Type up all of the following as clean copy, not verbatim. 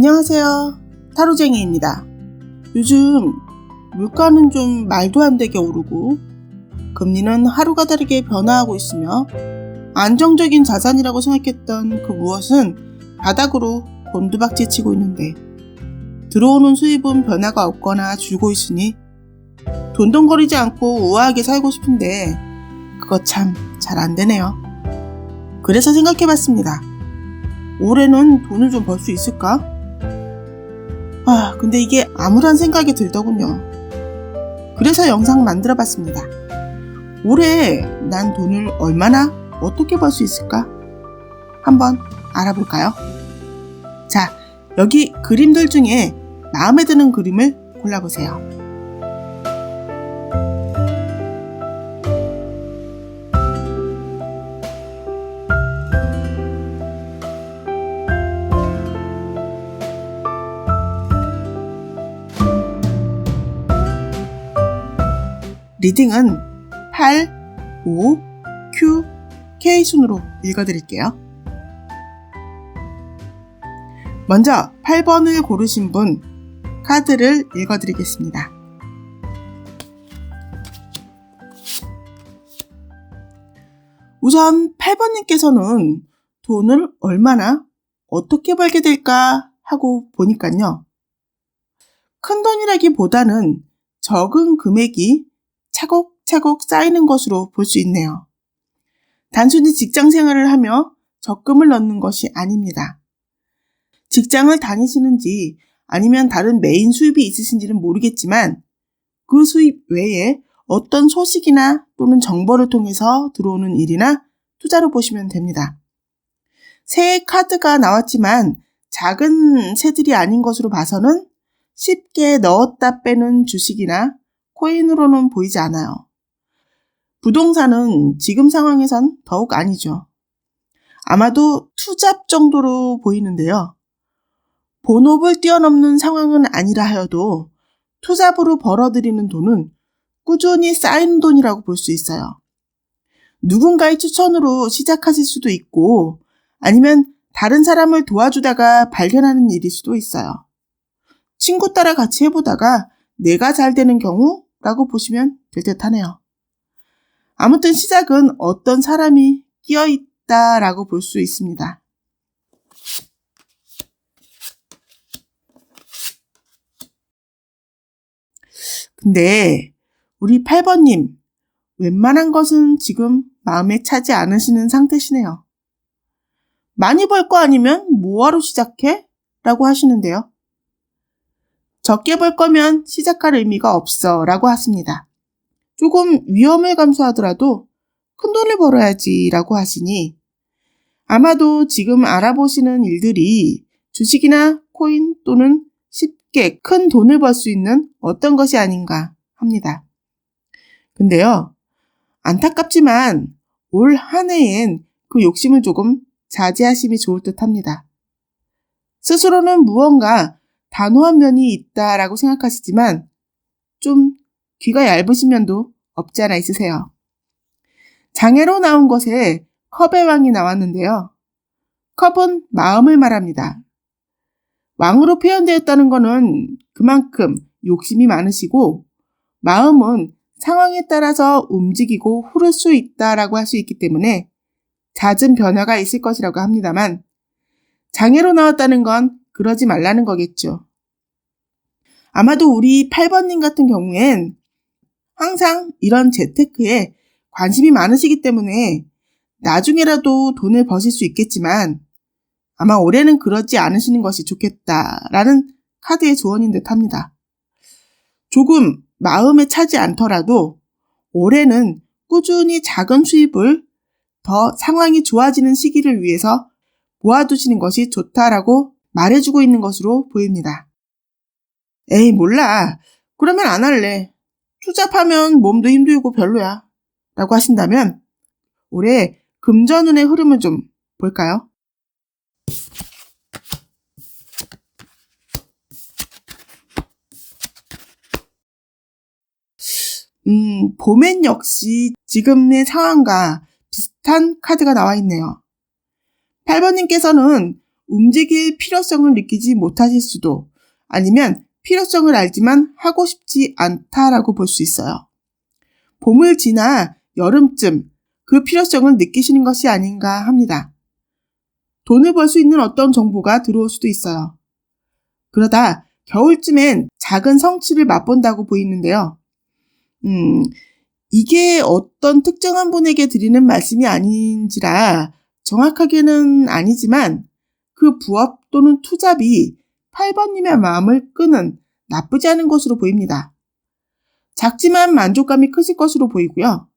안녕하세요. 타로쟁이입니다. 요즘 물가는 좀 말도 안 되게 오르고 금리는 하루가 다르게 변화하고 있으며 안정적인 자산이라고 생각했던 그 무엇은 바닥으로 곤두박질 치고 있는데 들어오는 수입은 변화가 없거나 줄고 있으니 돈돈거리지 않고 우아하게 살고 싶은데 그거 참 잘 안 되네요. 그래서 생각해봤습니다. 올해는 돈을 좀 벌 수 있을까? 근데 이게 아무런 생각이 들더군요. 그래서 영상 만들어봤습니다. 올해 난 돈을 얼마나 어떻게 벌 수 있을까? 한번 알아볼까요? 자, 여기 그림들 중에 마음에 드는 그림을 골라보세요. 리딩은 8, 5, Q, K 순으로 읽어드릴게요. 먼저 8번을 고르신 분 카드를 읽어드리겠습니다. 우선 8번님께서는 돈을 얼마나 어떻게 벌게 될까 하고 보니까요. 큰 돈이라기보다는 적은 금액이 차곡차곡 쌓이는 것으로 볼 수 있네요. 단순히 직장 생활을 하며 적금을 넣는 것이 아닙니다. 직장을 다니시는지 아니면 다른 메인 수입이 있으신지는 모르겠지만 그 수입 외에 어떤 소식이나 또는 정보를 통해서 들어오는 일이나 투자로 보시면 됩니다. 새해 카드가 나왔지만 작은 새들이 아닌 것으로 봐서는 쉽게 넣었다 빼는 주식이나 코인으로는 보이지 않아요. 부동산은 지금 상황에선 더욱 아니죠. 아마도 투잡 정도로 보이는데요. 본업을 뛰어넘는 상황은 아니라 하여도 투잡으로 벌어들이는 돈은 꾸준히 쌓이는 돈이라고 볼 수 있어요. 누군가의 추천으로 시작하실 수도 있고 아니면 다른 사람을 도와주다가 발견하는 일일 수도 있어요. 친구 따라 같이 해보다가 내가 잘 되는 경우라고 보시면 될 듯 하네요. 아무튼 시작은 어떤 사람이 끼어있다라고 볼 수 있습니다. 근데 우리 8번님 웬만한 것은 지금 마음에 차지 않으시는 상태시네요. 많이 벌 거 아니면 뭐하러 시작해? 라고 하시는데요. 적게 벌 거면 시작할 의미가 없어 라고 하십니다. 조금 위험을 감수하더라도 큰 돈을 벌어야지 라고 하시니 아마도 지금 알아보시는 일들이 주식이나 코인 또는 쉽게 큰 돈을 벌 수 있는 어떤 것이 아닌가 합니다. 근데요, 안타깝지만 올 한 해엔 그 욕심을 조금 자제하심이 좋을 듯 합니다. 스스로는 무언가 단호한 면이 있다라고 생각하시지만 좀 귀가 얇으신 면도 없지 않아 있으세요. 장애로 나온 것에 컵의 왕이 나왔는데요. 컵은 마음을 말합니다. 왕으로 표현되었다는 것은 그만큼 욕심이 많으시고 마음은 상황에 따라서 움직이고 흐를 수 있다라고 할 수 있기 때문에 잦은 변화가 있을 것이라고 합니다만 장애로 나왔다는 건 그러지 말라는 거겠죠. 아마도 우리 8번님 같은 경우엔 항상 이런 재테크에 관심이 많으시기 때문에 나중에라도 돈을 버실 수 있겠지만 아마 올해는 그러지 않으시는 것이 좋겠다라는 카드의 조언인 듯 합니다. 조금 마음에 차지 않더라도 올해는 꾸준히 작은 수입을 더 상황이 좋아지는 시기를 위해서 모아두시는 것이 좋다라고 말해주고 있는 것으로 보입니다. 에이 몰라. 그러면 안 할래. 투잡하면 몸도 힘들고 별로야. 라고 하신다면 올해 금전운의 흐름을 좀 볼까요? 봄엔 역시 지금의 상황과 비슷한 카드가 나와 있네요. 8번님께서는 움직일 필요성을 느끼지 못하실 수도, 아니면 필요성을 알지만 하고 싶지 않다라고 볼 수 있어요. 봄을 지나 여름쯤 그 필요성을 느끼시는 것이 아닌가 합니다. 돈을 벌 수 있는 어떤 정보가 들어올 수도 있어요. 그러다 겨울쯤엔 작은 성취를 맛본다고 보이는데요. 이게 어떤 특정한 분에게 드리는 말씀이 아닌지라 정확하게는 아니지만 그 부업 또는 투잡이 8번님의 마음을 끄는 나쁘지 않은 것으로 보입니다. 작지만 만족감이 크실 것으로 보이고요.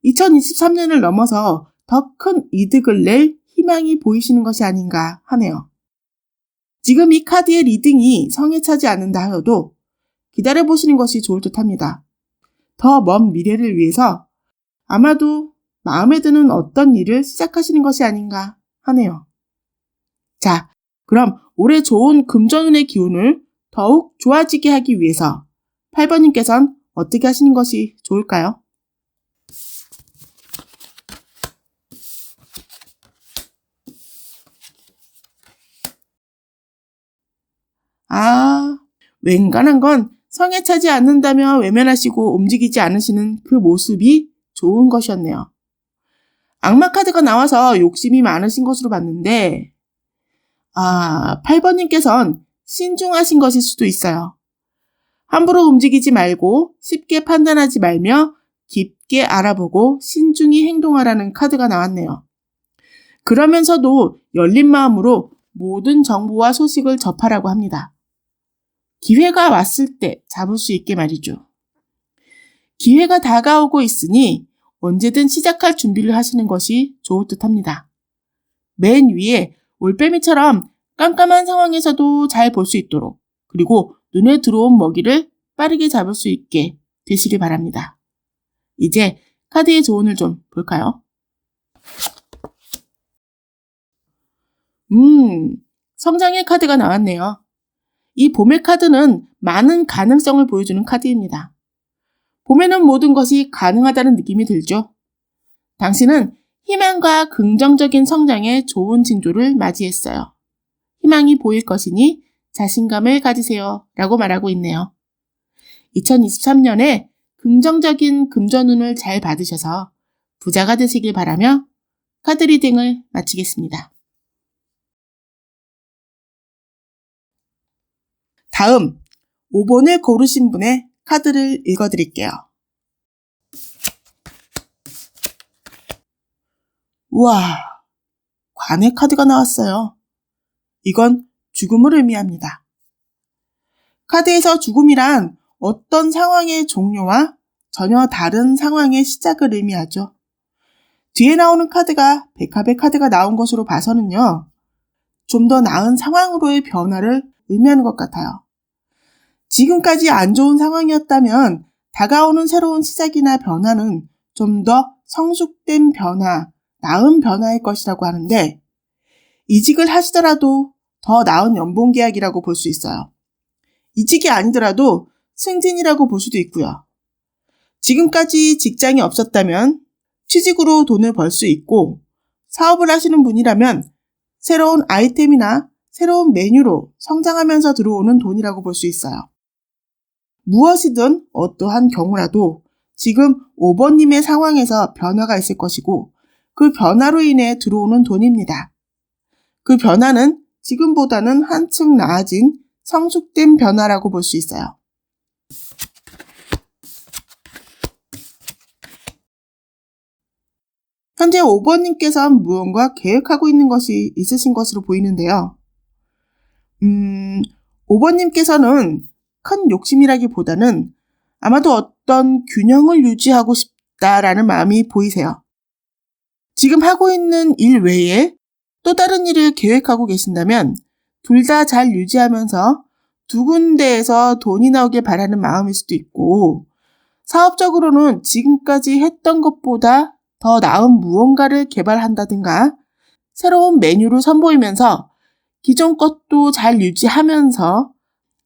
2023년을 넘어서 더 큰 이득을 낼 희망이 보이시는 것이 아닌가 하네요. 지금 이 카드의 리딩이 성에 차지 않는다 하여도 기다려보시는 것이 좋을 듯 합니다. 더 먼 미래를 위해서 아마도 마음에 드는 어떤 일을 시작하시는 것이 아닌가 하네요. 자, 그럼 올해 좋은 금전운의 기운을 더욱 좋아지게 하기 위해서 8번님께서는 어떻게 하시는 것이 좋을까요? 웬간한 건 성에 차지 않는다며 외면하시고 움직이지 않으시는 그 모습이 좋은 것이었네요. 악마 카드가 나와서 욕심이 많으신 것으로 봤는데 8번님께서는 신중하신 것일 수도 있어요. 함부로 움직이지 말고 쉽게 판단하지 말며 깊게 알아보고 신중히 행동하라는 카드가 나왔네요. 그러면서도 열린 마음으로 모든 정보와 소식을 접하라고 합니다. 기회가 왔을 때 잡을 수 있게 말이죠. 기회가 다가오고 있으니 언제든 시작할 준비를 하시는 것이 좋을 듯 합니다. 맨 위에 올빼미처럼 깜깜한 상황에서도 잘 볼 수 있도록, 그리고 눈에 들어온 먹이를 빠르게 잡을 수 있게 되시길 바랍니다. 이제 카드의 조언을 좀 볼까요? 성장의 카드가 나왔네요. 이 봄의 카드는 많은 가능성을 보여주는 카드입니다. 봄에는 모든 것이 가능하다는 느낌이 들죠. 당신은 희망과 긍정적인 성장의 좋은 징조를 맞이했어요. 희망이 보일 것이니 자신감을 가지세요 라고 말하고 있네요. 2023년에 긍정적인 금전운을 잘 받으셔서 부자가 되시길 바라며 카드 리딩을 마치겠습니다. 다음 5번을 고르신 분의 카드를 읽어드릴게요. 우와, 관의 카드가 나왔어요. 이건 죽음을 의미합니다. 카드에서 죽음이란 어떤 상황의 종료와 전혀 다른 상황의 시작을 의미하죠. 뒤에 나오는 카드가 백합의 카드가 나온 것으로 봐서는요, 좀 더 나은 상황으로의 변화를 의미하는 것 같아요. 지금까지 안 좋은 상황이었다면 다가오는 새로운 시작이나 변화는 좀 더 성숙된 변화, 나은 변화일 것이라고 하는데, 이직을 하시더라도 더 나은 연봉 계약이라고 볼 수 있어요. 이직이 아니더라도 승진이라고 볼 수도 있고요. 지금까지 직장이 없었다면 취직으로 돈을 벌 수 있고, 사업을 하시는 분이라면 새로운 아이템이나 새로운 메뉴로 성장하면서 들어오는 돈이라고 볼 수 있어요. 무엇이든 어떠한 경우라도 지금 5번님의 상황에서 변화가 있을 것이고, 그 변화로 인해 들어오는 돈입니다. 그 변화는 지금보다는 한층 나아진 성숙된 변화라고 볼 수 있어요. 현재 5번님께서는 무언가 계획하고 있는 것이 있으신 것으로 보이는데요. 5번님께서는 큰 욕심이라기보다는 아마도 어떤 균형을 유지하고 싶다라는 마음이 보이세요. 지금 하고 있는 일 외에 또 다른 일을 계획하고 계신다면 둘 다 잘 유지하면서 두 군데에서 돈이 나오길 바라는 마음일 수도 있고, 사업적으로는 지금까지 했던 것보다 더 나은 무언가를 개발한다든가 새로운 메뉴를 선보이면서 기존 것도 잘 유지하면서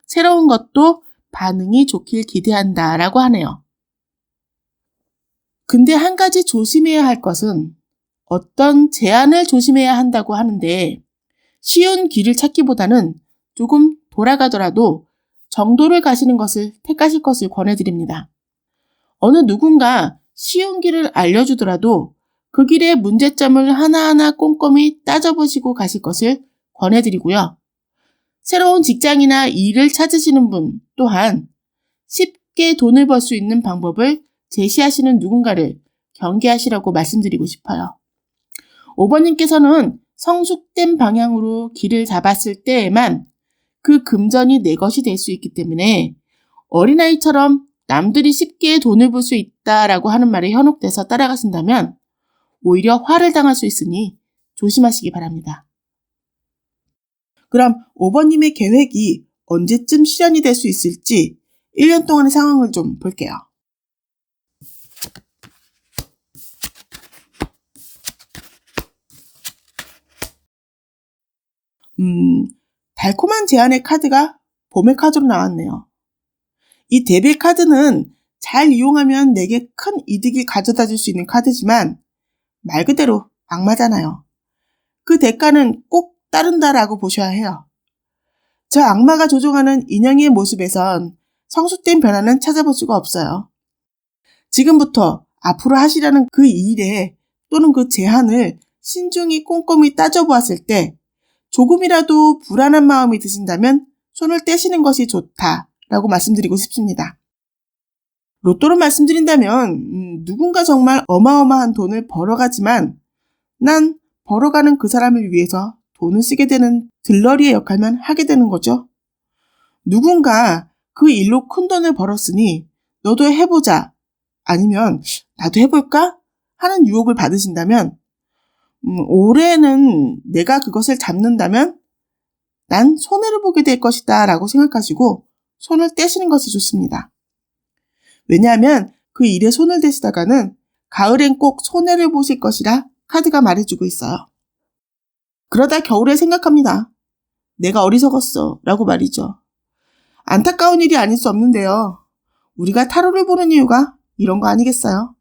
새로운 것도 반응이 좋길 기대한다라고 하네요. 근데 한 가지 조심해야 할 것은 어떤 제한을 조심해야 한다고 하는데, 쉬운 길을 찾기보다는 조금 돌아가더라도 정도를 가시는 것을 택하실 것을 권해드립니다. 어느 누군가 쉬운 길을 알려주더라도 그 길의 문제점을 하나하나 꼼꼼히 따져보시고 가실 것을 권해드리고요. 새로운 직장이나 일을 찾으시는 분 또한 쉽게 돈을 벌 수 있는 방법을 제시하시는 누군가를 경계하시라고 말씀드리고 싶어요. 5번님께서는 성숙된 방향으로 길을 잡았을 때에만 그 금전이 내 것이 될 수 있기 때문에 어린아이처럼 남들이 쉽게 돈을 벌 수 있다라고 하는 말에 현혹돼서 따라가신다면 오히려 화를 당할 수 있으니 조심하시기 바랍니다. 그럼 5번님의 계획이 언제쯤 실현이 될 수 있을지 1년 동안의 상황을 좀 볼게요. 달콤한 제안의 카드가 봄의 카드로 나왔네요. 이 데빌 카드는 잘 이용하면 내게 큰 이득을 가져다 줄 수 있는 카드지만 말 그대로 악마잖아요. 그 대가는 꼭 따른다라고 보셔야 해요. 저 악마가 조종하는 인형의 모습에선 성숙된 변화는 찾아볼 수가 없어요. 지금부터 앞으로 하시라는 그 일에 또는 그 제안을 신중히 꼼꼼히 따져보았을 때 조금이라도 불안한 마음이 드신다면 손을 떼시는 것이 좋다라고 말씀드리고 싶습니다. 로또로 말씀드린다면 누군가 정말 어마어마한 돈을 벌어가지만 난 벌어가는 그 사람을 위해서 돈을 쓰게 되는 들러리의 역할만 하게 되는 거죠. 누군가 그 일로 큰 돈을 벌었으니 너도 해보자 아니면 나도 해볼까 하는 유혹을 받으신다면 올해는 내가 그것을 잡는다면 난 손해를 보게 될 것이다 라고 생각하시고 손을 떼시는 것이 좋습니다. 왜냐하면 그 일에 손을 대시다가는 가을엔 꼭 손해를 보실 것이라 카드가 말해주고 있어요. 그러다 겨울에 생각합니다. 내가 어리석었어 라고 말이죠. 안타까운 일이 아닐 수 없는데요. 우리가 타로를 보는 이유가 이런 거 아니겠어요?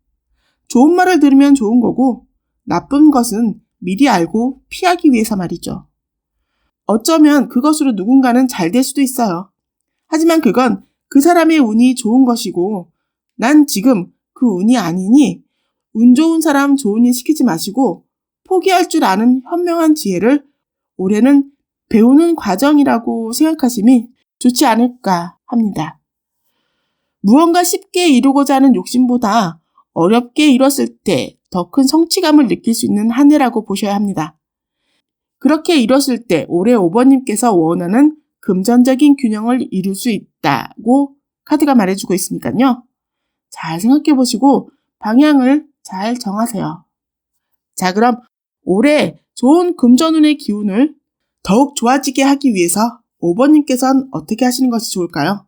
좋은 말을 들으면 좋은 거고 나쁜 것은 미리 알고 피하기 위해서 말이죠. 어쩌면 그것으로 누군가는 잘 될 수도 있어요. 하지만 그건 그 사람의 운이 좋은 것이고 난 지금 그 운이 아니니 운 좋은 사람 좋은 일 시키지 마시고 포기할 줄 아는 현명한 지혜를 올해는 배우는 과정이라고 생각하심이 좋지 않을까 합니다. 무언가 쉽게 이루고자 하는 욕심보다 어렵게 이뤘을 때 더 큰 성취감을 느낄 수 있는 한 해라고 보셔야 합니다. 그렇게 이뤘을 때 올해 5번님께서 원하는 금전적인 균형을 이룰 수 있다고 카드가 말해주고 있으니까요. 잘 생각해 보시고 방향을 잘 정하세요. 자, 그럼 올해 좋은 금전운의 기운을 더욱 좋아지게 하기 위해서 5번님께서는 어떻게 하시는 것이 좋을까요?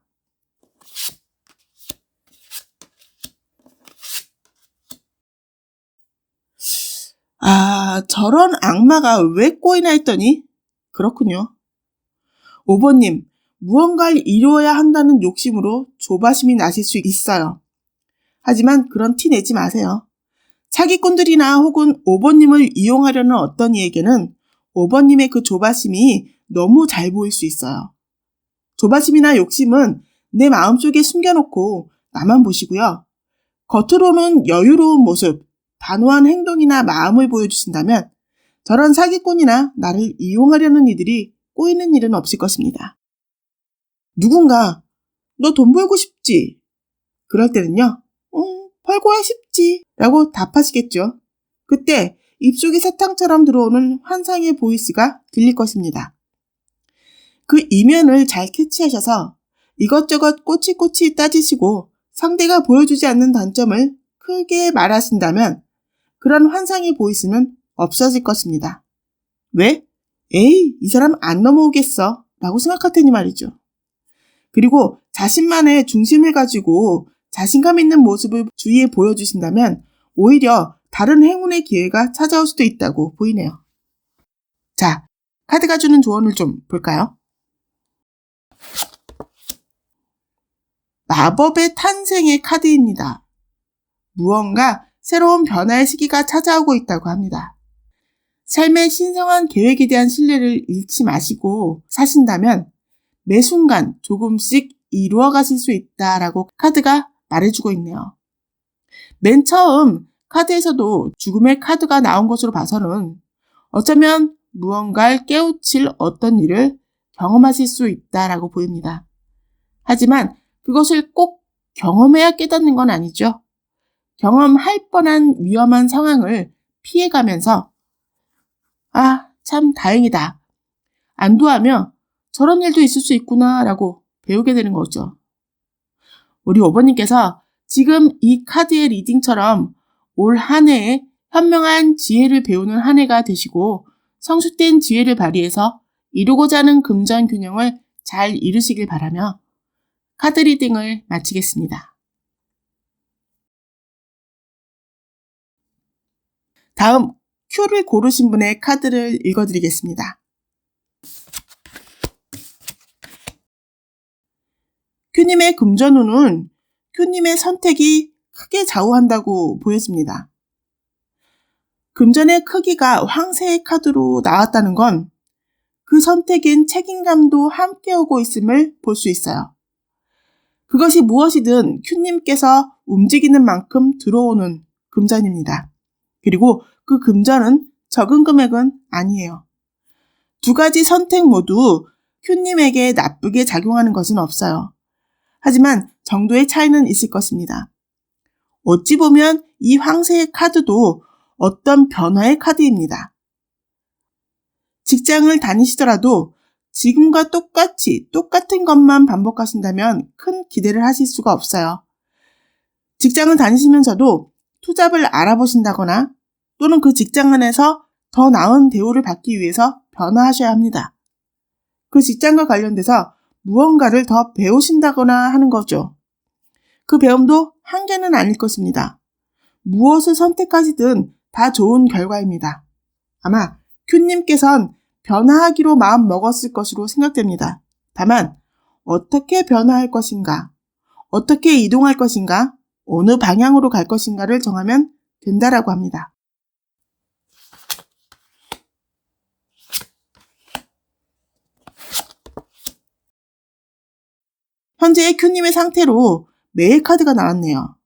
저런 악마가 왜 꼬이나 했더니 그렇군요. 5번님, 무언가를 이루어야 한다는 욕심으로 조바심이 나실 수 있어요. 하지만 그런 티 내지 마세요. 사기꾼들이나 혹은 5번님을 이용하려는 어떤 이에게는 5번님의 그 조바심이 너무 잘 보일 수 있어요. 조바심이나 욕심은 내 마음속에 숨겨놓고 나만 보시고요. 겉으로는 여유로운 모습, 단호한 행동이나 마음을 보여주신다면 저런 사기꾼이나 나를 이용하려는 이들이 꼬이는 일은 없을 것입니다. 누군가 너 돈 벌고 싶지? 그럴 때는요. 벌고야 싶지 라고 답하시겠죠. 그때 입속에 사탕처럼 들어오는 환상의 보이스가 들릴 것입니다. 그 이면을 잘 캐치하셔서 이것저것 꼬치꼬치 따지시고 상대가 보여주지 않는 단점을 크게 말하신다면 그런 환상의 보이스는 없어질 것입니다. 왜? 에이, 이 사람 안 넘어오겠어 라고 생각할 테니 말이죠. 그리고 자신만의 중심을 가지고 자신감 있는 모습을 주위에 보여주신다면 오히려 다른 행운의 기회가 찾아올 수도 있다고 보이네요. 자, 카드가 주는 조언을 좀 볼까요? 마법의 탄생의 카드입니다. 무언가 새로운 변화의 시기가 찾아오고 있다고 합니다. 삶의 신성한 계획에 대한 신뢰를 잃지 마시고 사신다면 매 순간 조금씩 이루어 가실 수 있다라고 카드가 말해주고 있네요. 맨 처음 카드에서도 죽음의 카드가 나온 것으로 봐서는 어쩌면 무언가를 깨우칠 어떤 일을 경험하실 수 있다라고 보입니다. 하지만 그것을 꼭 경험해야 깨닫는 건 아니죠. 경험할 뻔한 위험한 상황을 피해가면서 참 다행이다. 안도하며 저런 일도 있을 수 있구나 라고 배우게 되는 거죠. 우리 5번님께서 지금 이 카드의 리딩처럼 올 한 해에 현명한 지혜를 배우는 한 해가 되시고 성숙된 지혜를 발휘해서 이루고자 하는 금전 균형을 잘 이루시길 바라며 카드 리딩을 마치겠습니다. 다음 Q를 고르신 분의 카드를 읽어드리겠습니다. Q님의 금전운은 Q님의 선택이 크게 좌우한다고 보여집니다. 금전의 크기가 황새의 카드로 나왔다는 건 그 선택엔 책임감도 함께 오고 있음을 볼 수 있어요. 그것이 무엇이든 Q님께서 움직이는 만큼 들어오는 금전입니다. 그리고 그 금전은 적은 금액은 아니에요. 두 가지 선택 모두 Q님에게 나쁘게 작용하는 것은 없어요. 하지만 정도의 차이는 있을 것입니다. 어찌 보면 이 황새의 카드도 어떤 변화의 카드입니다. 직장을 다니시더라도 지금과 똑같은 것만 반복하신다면 큰 기대를 하실 수가 없어요. 직장을 다니시면서도 투잡을 알아보신다거나 또는 그 직장 안에서 더 나은 대우를 받기 위해서 변화하셔야 합니다. 그 직장과 관련돼서 무언가를 더 배우신다거나 하는 거죠. 그 배움도 한계는 아닐 것입니다. 무엇을 선택하시든 다 좋은 결과입니다. 아마 Q님께선 변화하기로 마음 먹었을 것으로 생각됩니다. 다만 어떻게 변화할 것인가, 어떻게 이동할 것인가, 어느 방향으로 갈 것인가를 정하면 된다라고 합니다. 현재의 Q님의 상태로 매의 카드가 나왔네요.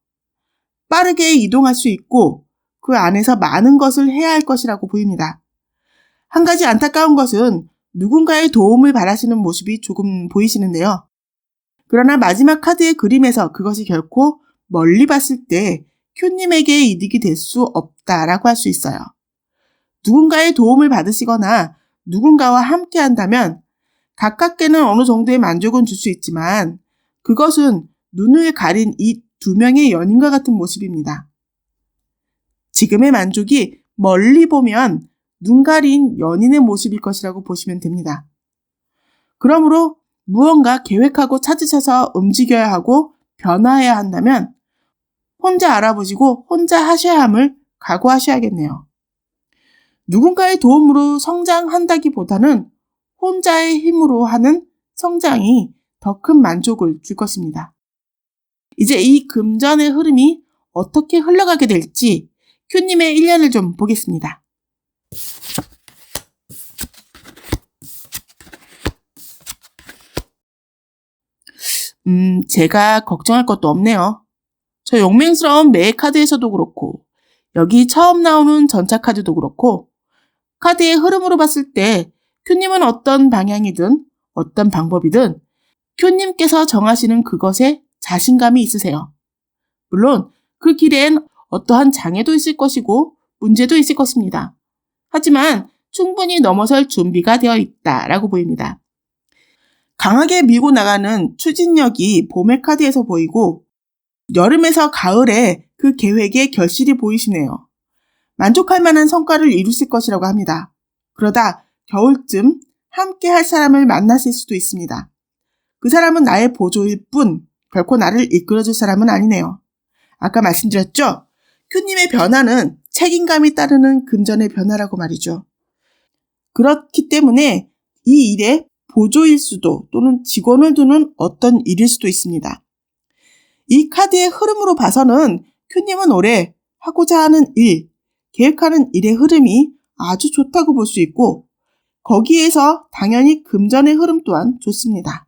빠르게 이동할 수 있고 그 안에서 많은 것을 해야 할 것이라고 보입니다. 한 가지 안타까운 것은 누군가의 도움을 바라시는 모습이 조금 보이시는데요. 그러나 마지막 카드의 그림에서 그것이 결코 멀리 봤을 때 Q님에게 이득이 될 수 없다라고 할 수 있어요. 누군가의 도움을 받으시거나 누군가와 함께 한다면 가깝게는 어느 정도의 만족은 줄 수 있지만 그것은 눈을 가린 이 두 명의 연인과 같은 모습입니다. 지금의 만족이 멀리 보면 눈 가린 연인의 모습일 것이라고 보시면 됩니다. 그러므로 무언가 계획하고 찾으셔서 움직여야 하고 변화해야 한다면 혼자 알아보시고 혼자 하셔야 함을 각오하셔야겠네요. 누군가의 도움으로 성장한다기보다는 혼자의 힘으로 하는 성장이 더 큰 만족을 줄 것입니다. 이제 이 금전의 흐름이 어떻게 흘러가게 될지 Q님의 1년을 좀 보겠습니다. 제가 걱정할 것도 없네요. 저 용맹스러운 매 카드에서도 그렇고 여기 처음 나오는 전차 카드도 그렇고 카드의 흐름으로 봤을 때 Q님은 어떤 방향이든 어떤 방법이든 Q님께서 정하시는 그것에 자신감이 있으세요. 물론 그 길엔 어떠한 장애도 있을 것이고 문제도 있을 것입니다. 하지만 충분히 넘어설 준비가 되어 있다라고 보입니다. 강하게 밀고 나가는 추진력이 봄의 카드에서 보이고 여름에서 가을에 그 계획의 결실이 보이시네요. 만족할 만한 성과를 이루실 것이라고 합니다. 그러다 겨울쯤 함께 할 사람을 만나실 수도 있습니다. 그 사람은 나의 보조일 뿐 결코 나를 이끌어줄 사람은 아니네요. 아까 말씀드렸죠? Q님의 변화는 책임감이 따르는 금전의 변화라고 말이죠. 그렇기 때문에 이 일에 보조일 수도 또는 직원을 두는 어떤 일일 수도 있습니다. 이 카드의 흐름으로 봐서는 Q님은 올해 하고자 하는 일, 계획하는 일의 흐름이 아주 좋다고 볼 수 있고 거기에서 당연히 금전의 흐름 또한 좋습니다.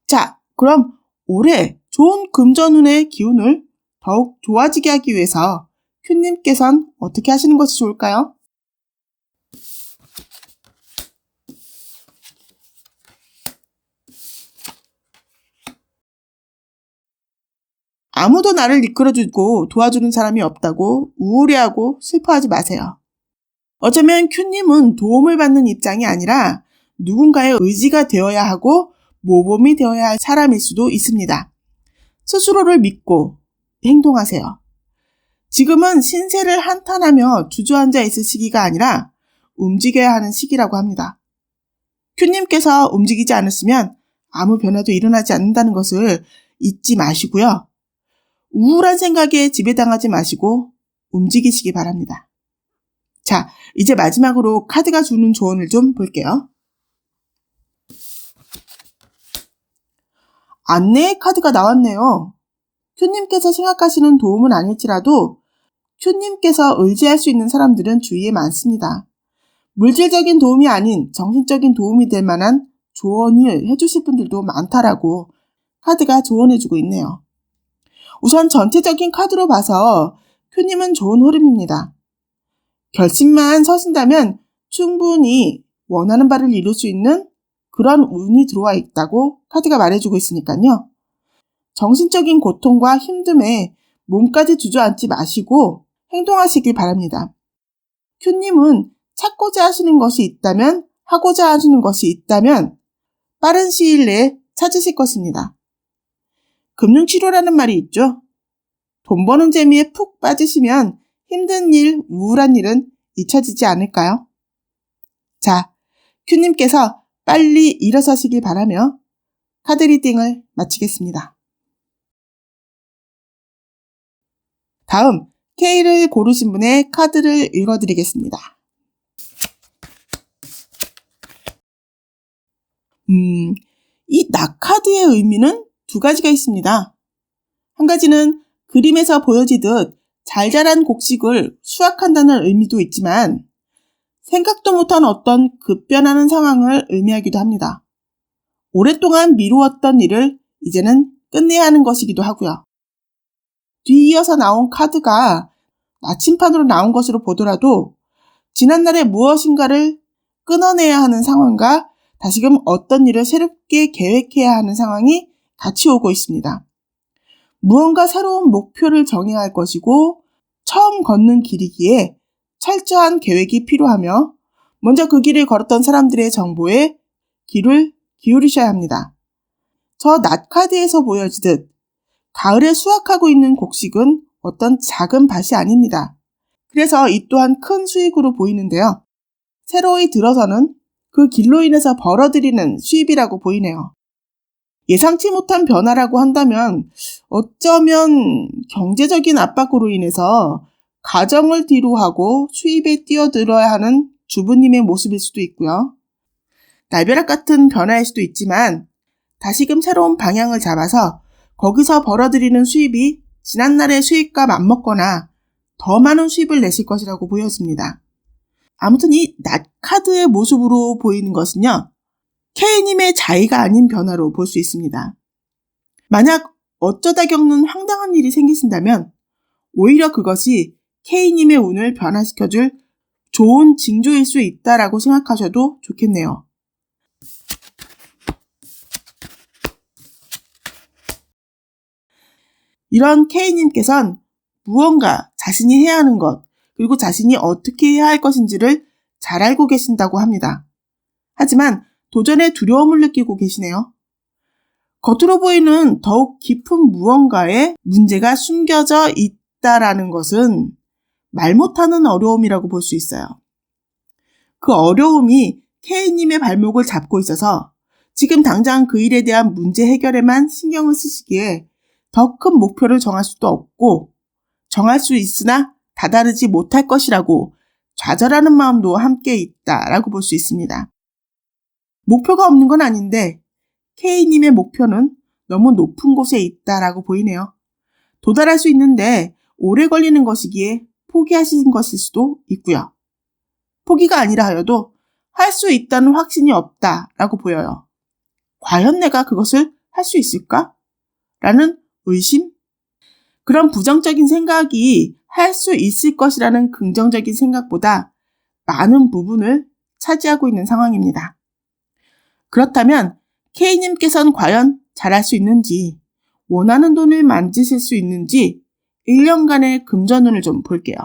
자, 그럼 올해 좋은 금전운의 기운을 더욱 좋아지게 하기 위해서 큐님께선 어떻게 하시는 것이 좋을까요? 아무도 나를 이끌어주고 도와주는 사람이 없다고 우울해하고 슬퍼하지 마세요. 어쩌면 큐님은 도움을 받는 입장이 아니라 누군가의 의지가 되어야 하고 모범이 되어야 할 사람일 수도 있습니다. 스스로를 믿고 행동하세요. 지금은 신세를 한탄하며 주저앉아 있을 시기가 아니라 움직여야 하는 시기라고 합니다. 큐님께서 움직이지 않으시면 아무 변화도 일어나지 않는다는 것을 잊지 마시고요. 우울한 생각에 지배당하지 마시고 움직이시기 바랍니다. 자, 이제 마지막으로 카드가 주는 조언을 좀 볼게요. 안내의 카드가 나왔네요. 큐님께서 생각하시는 도움은 아닐지라도 큐님께서 의지할 수 있는 사람들은 주위에 많습니다. 물질적인 도움이 아닌 정신적인 도움이 될 만한 조언을 해주실 분들도 많다라고 카드가 조언해주고 있네요. 우선 전체적인 카드로 봐서 큐님은 좋은 흐름입니다. 결심만 서신다면 충분히 원하는 바를 이룰 수 있는 그런 운이 들어와 있다고 카드가 말해주고 있으니까요. 정신적인 고통과 힘듦에 몸까지 주저앉지 마시고 행동하시길 바랍니다. 큐님은 찾고자 하시는 것이 있다면, 하고자 하시는 것이 있다면 빠른 시일 내에 찾으실 것입니다. 금융치료라는 말이 있죠. 돈 버는 재미에 푹 빠지시면 힘든 일, 우울한 일은 잊혀지지 않을까요? 자, 큐님께서 빨리 일어서시길 바라며 카드 리딩을 마치겠습니다. 다음 K를 고르신 분의 카드를 읽어드리겠습니다. 이 낙카드의 의미는 두 가지가 있습니다. 한 가지는 그림에서 보여지듯 잘 자란 곡식을 수확한다는 의미도 있지만 생각도 못한 어떤 급변하는 상황을 의미하기도 합니다. 오랫동안 미루었던 일을 이제는 끝내야 하는 것이기도 하고요. 뒤이어서 나온 카드가 나침판으로 나온 것으로 보더라도 지난날의 무엇인가를 끊어내야 하는 상황과 다시금 어떤 일을 새롭게 계획해야 하는 상황이 같이 오고 있습니다. 무언가 새로운 목표를 정해야 할 것이고 처음 걷는 길이기에 철저한 계획이 필요하며 먼저 그 길을 걸었던 사람들의 정보에 귀를 기울이셔야 합니다. 저 낫카드에서 보여지듯 가을에 수확하고 있는 곡식은 어떤 작은 밭이 아닙니다. 그래서 이 또한 큰 수익으로 보이는데요. 새로이 들어서는 그 길로 인해서 벌어들이는 수입이라고 보이네요. 예상치 못한 변화라고 한다면 어쩌면 경제적인 압박으로 인해서 가정을 뒤로 하고 수입에 뛰어들어야 하는 주부님의 모습일 수도 있고요. 날벼락 같은 변화일 수도 있지만 다시금 새로운 방향을 잡아서 거기서 벌어들이는 수입이 지난날의 수입과 맞먹거나 더 많은 수입을 내실 것이라고 보여집니다. 아무튼 이 낫카드의 모습으로 보이는 것은요. K님의 자의가 아닌 변화로 볼 수 있습니다. 만약 어쩌다 겪는 황당한 일이 생기신다면 오히려 그것이 K님의 운을 변화시켜줄 좋은 징조일 수 있다라고 생각하셔도 좋겠네요. 이런 K님께선 무언가 자신이 해야 하는 것, 그리고 자신이 어떻게 해야 할 것인지를 잘 알고 계신다고 합니다. 하지만 도전에 두려움을 느끼고 계시네요. 겉으로 보이는 더욱 깊은 무언가에 문제가 숨겨져 있다라는 것은 말 못하는 어려움이라고 볼 수 있어요. 그 어려움이 K님의 발목을 잡고 있어서 지금 당장 그 일에 대한 문제 해결에만 신경을 쓰시기에 더 큰 목표를 정할 수도 없고 정할 수 있으나 다다르지 못할 것이라고 좌절하는 마음도 함께 있다라고 볼 수 있습니다. 목표가 없는 건 아닌데 K님의 목표는 너무 높은 곳에 있다라고 보이네요. 도달할 수 있는데 오래 걸리는 것이기에 포기하신 것일 수도 있고요. 포기가 아니라 하여도 할 수 있다는 확신이 없다라고 보여요. 과연 내가 그것을 할 수 있을까? 라는 의심? 그런 부정적인 생각이 할 수 있을 것이라는 긍정적인 생각보다 많은 부분을 차지하고 있는 상황입니다. 그렇다면 K님께서는 과연 잘할 수 있는지, 원하는 돈을 만드실 수 있는지 1년간의 금전운을 좀 볼게요.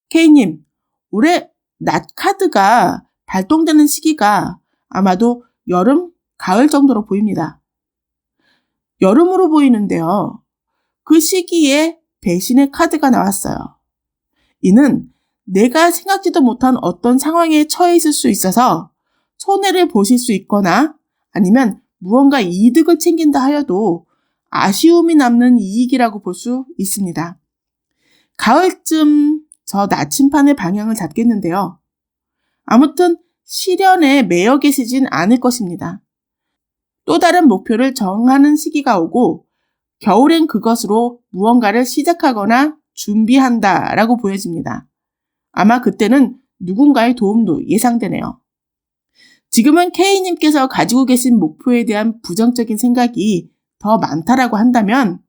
K님, 올해 낫 카드가 발동되는 시기가 아마도 여름, 가을 정도로 보입니다. 여름으로 보이는데요. 그 시기에 배신의 카드가 나왔어요. 이는 내가 생각지도 못한 어떤 상황에 처해 있을 수 있어서 손해를 보실 수 있거나 아니면 무언가 이득을 챙긴다 하여도 아쉬움이 남는 이익이라고 볼 수 있습니다. 가을쯤 저 나침판의 방향을 잡겠는데요. 아무튼 실현에 매여 계시진 않을 것입니다. 또 다른 목표를 정하는 시기가 오고 겨울엔 그것으로 무언가를 시작하거나 준비한다라고 보여집니다. 아마 그때는 누군가의 도움도 예상되네요. 지금은 K님께서 가지고 계신 목표에 대한 부정적인 생각이 더 많다라고 한다면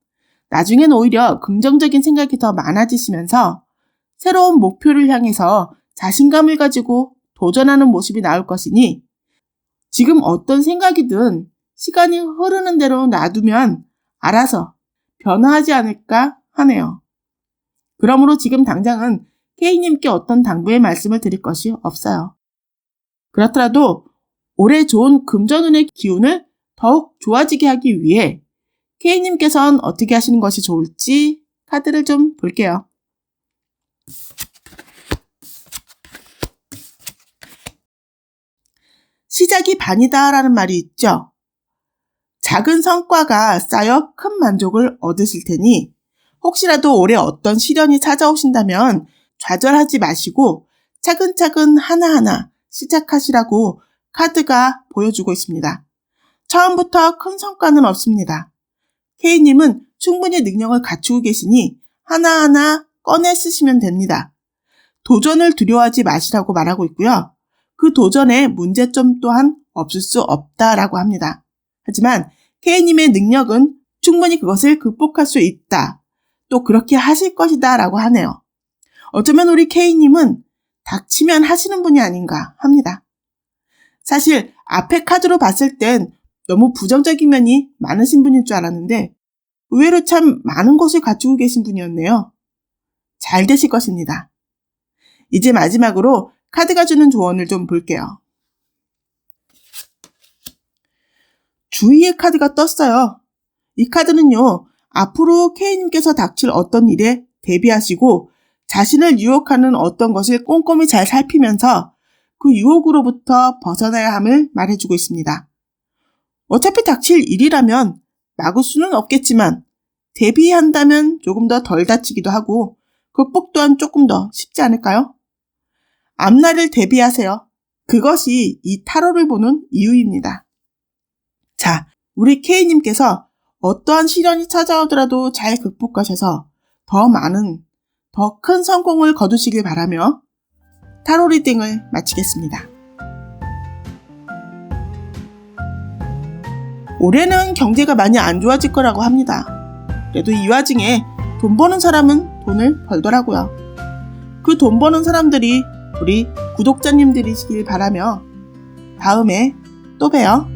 나중엔 오히려 긍정적인 생각이 더 많아지시면서 새로운 목표를 향해서 자신감을 가지고 도전하는 모습이 나올 것이니 지금 어떤 생각이든 시간이 흐르는 대로 놔두면 알아서 변화하지 않을까 하네요. 그러므로 지금 당장은 K님께 어떤 당부의 말씀을 드릴 것이 없어요. 그렇더라도 올해 좋은 금전운의 기운을 더욱 좋아지게 하기 위해 K님께서는 어떻게 하시는 것이 좋을지 카드를 좀 볼게요. 시작이 반이다 라는 말이 있죠. 작은 성과가 쌓여 큰 만족을 얻으실 테니 혹시라도 올해 어떤 시련이 찾아오신다면 좌절하지 마시고 차근차근 하나하나 시작하시라고 카드가 보여주고 있습니다. 처음부터 큰 성과는 없습니다. K님은 충분히 능력을 갖추고 계시니 하나하나 꺼내 쓰시면 됩니다. 도전을 두려워하지 마시라고 말하고 있고요. 그 도전에 문제점 또한 없을 수 없다라고 합니다. 하지만 K님의 능력은 충분히 그것을 극복할 수 있다. 또 그렇게 하실 것이다 라고 하네요. 어쩌면 우리 K님은 닥치면 하시는 분이 아닌가 합니다. 사실 앞에 카드로 봤을 땐 너무 부정적인 면이 많으신 분일 줄 알았는데 의외로 참 많은 것을 갖추고 계신 분이었네요. 잘 되실 것입니다. 이제 마지막으로 카드가 주는 조언을 좀 볼게요. 주의의 카드가 떴어요. 이 카드는요, 앞으로 K님께서 닥칠 어떤 일에 대비하시고 자신을 유혹하는 어떤 것을 꼼꼼히 잘 살피면서 그 유혹으로부터 벗어나야 함을 말해주고 있습니다. 어차피 닥칠 일이라면 막을 수는 없겠지만 대비한다면 조금 더 덜 다치기도 하고 극복 또한 조금 더 쉽지 않을까요? 앞날을 대비하세요. 그것이 이 타로를 보는 이유입니다. 자, 우리 K님께서 어떠한 시련이 찾아오더라도 잘 극복하셔서 더 많은, 더 큰 성공을 거두시길 바라며 타로 리딩을 마치겠습니다. 올해는 경제가 많이 안 좋아질 거라고 합니다. 그래도 이 와중에 돈 버는 사람은 돈을 벌더라고요. 그 돈 버는 사람들이 우리 구독자님들이시길 바라며 다음에 또 봬요.